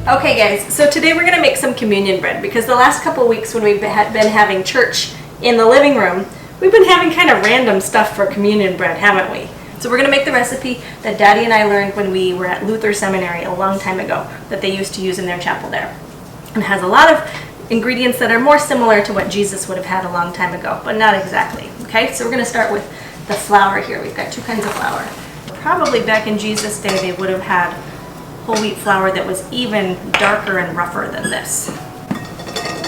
Okay guys, so today we're going to make some communion bread because the last couple of weeks when we've been having church in the living room, we've been having kind of random stuff for communion bread, haven't we? So we're going to make the recipe that Daddy and I learned when we were at Luther Seminary a long time ago that they used to use in their chapel there. And it has a lot of ingredients that are more similar to what Jesus would have had a long time ago, but not exactly. Okay, so we're going to start with the flour here. We've got two kinds of flour. Probably back in Jesus' day they would have had whole wheat flour that was even darker and rougher than this. Okay,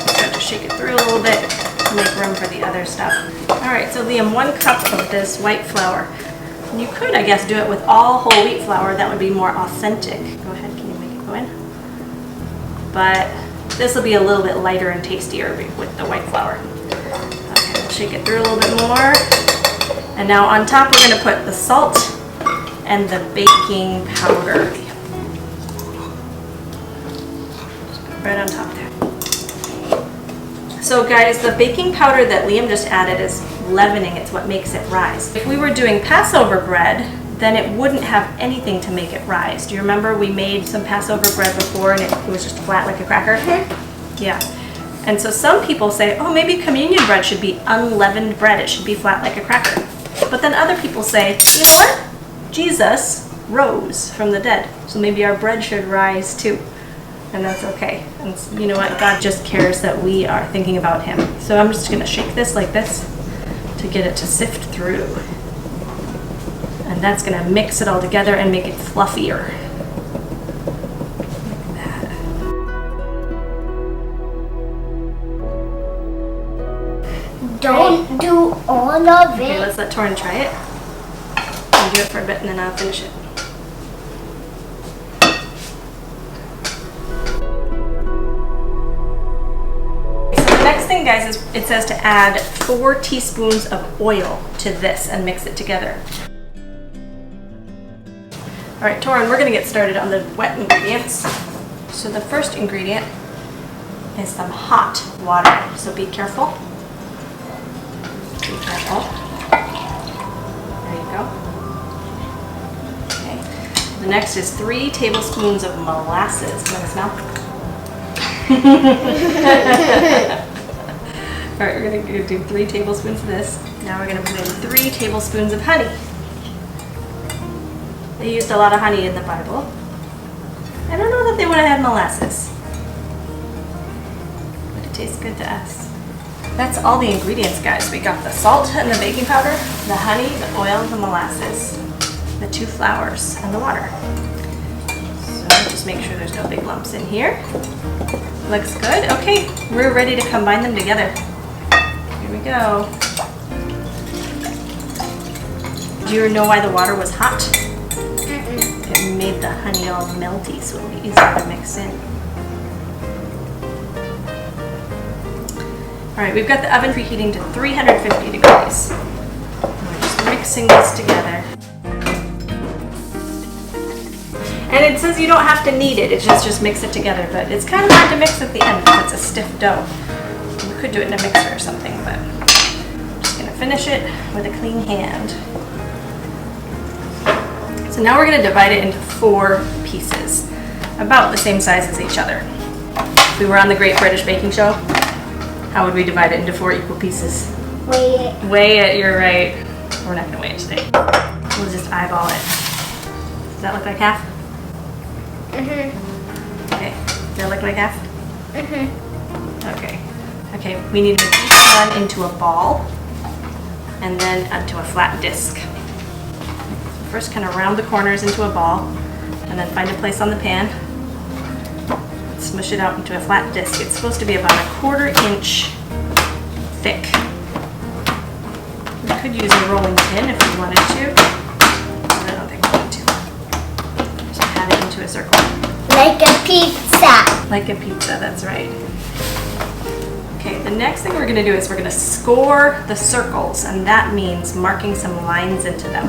start to shake it through a little bit to make room for the other stuff. Alright, so Liam, 1 cup of this white flour. You could, I guess, do it with all whole wheat flour. That would be more authentic. Go ahead, can you make it go in? But this will be a little bit lighter and tastier with the white flour. Okay, we'll shake it through a little bit more. And now on top we're going to put the salt and the baking powder. Just put right on top there. So guys, the baking powder that Liam just added is leavening. It's what makes it rise. If we were doing Passover bread, then it wouldn't have anything to make it rise. Do you remember we made some Passover bread before and it was just flat like a cracker? Yeah. And so some people say, oh, maybe communion bread should be unleavened bread. It should be flat like a cracker. But then other people say, you know what? Jesus rose from the dead. So maybe our bread should rise too. And that's okay. And you know what? God just cares that we are thinking about Him. So I'm just going to shake this like this to get it to sift through. And that's going to mix it all together and make it fluffier. Like that. Don't do all of it. Okay, let's let Torrin try it. I'll do it for a bit and then I'll finish it. Next thing, guys, is it says to add 4 teaspoons of oil to this and mix it together. All right, Torrin, we're going to get started on the wet ingredients. So the first ingredient is some hot water. So be careful. Be careful. There you go. Okay. The next is 3 tablespoons of molasses. Can I smell? All right, we're going to do 3 tablespoons of this. Now we're going to put in 3 tablespoons of honey. They used a lot of honey in the Bible. I don't know that they would have had molasses, but it tastes good to us. That's all the ingredients, guys. We got the salt and the baking powder, the honey, the oil, the molasses, the 2 flours, and the water. So just make sure there's no big lumps in here. Looks good. Okay, we're ready to combine them together. Here we go. Do you know why the water was hot? It made the honey all melty, so it'll be easier to mix in. Alright, we've got the oven preheating to 350 degrees. We're just mixing this together. And it says you don't have to knead it, it's just mix it together, but it's kind of hard to mix at the end because it's a stiff dough. We could do it in a mixer or something, but I'm just going to finish it with a clean hand. So now we're going to divide it into 4 pieces, about the same size as each other. If we were on the Great British Baking Show, how would we divide it into 4 equal pieces? Weigh it. Weigh it, you're right. We're not going to weigh it today. We'll just eyeball it. Does that look like half? Mm-hmm. Okay. Does that look like half? Mm-hmm. Okay. Okay, we need to make each one into a ball and then onto a flat disc. First, kind of round the corners into a ball, and then find a place on the pan. Smush it out into a flat disc. It's supposed to be about 1/4 inch thick. We could use a rolling pin if we wanted to, but I don't think we need to. Just pat it into a circle. Like a pizza. Like a pizza, that's right. Okay, the next thing we're going to do is we're going to score the circles, and that means marking some lines into them.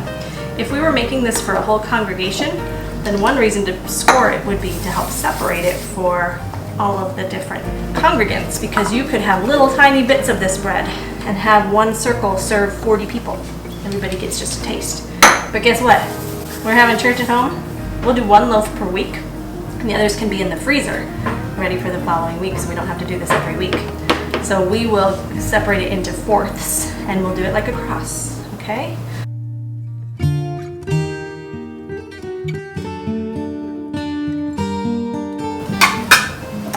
If we were making this for a whole congregation, then one reason to score it would be to help separate it for all of the different congregants, because you could have little tiny bits of this bread and have one circle serve 40 people. Everybody gets just a taste. But guess what? We're having church at home. We'll do 1 loaf per week. and the others can be in the freezer, ready for the following week, so we don't have to do this every week. So we will separate it into fourths, and we'll do it like a cross, okay?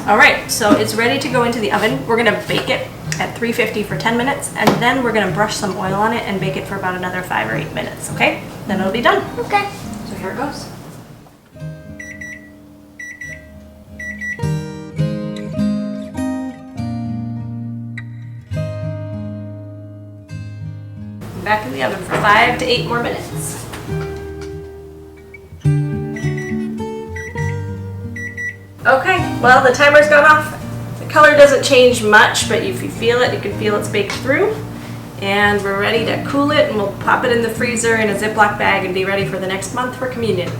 All right, so it's ready to go into the oven. We're gonna bake it at 350 for 10 minutes, and then we're gonna brush some oil on it and bake it for about another 5 or 8 minutes, okay? Then it'll be done. Okay. So here it goes. Back in the oven for 5 to 8 more minutes. Okay, well, the timer's gone off. The color doesn't change much, but if you feel it, you can feel it's baked through. And we're ready to cool it, and we'll pop it in the freezer in a Ziploc bag and be ready for the next month for communion.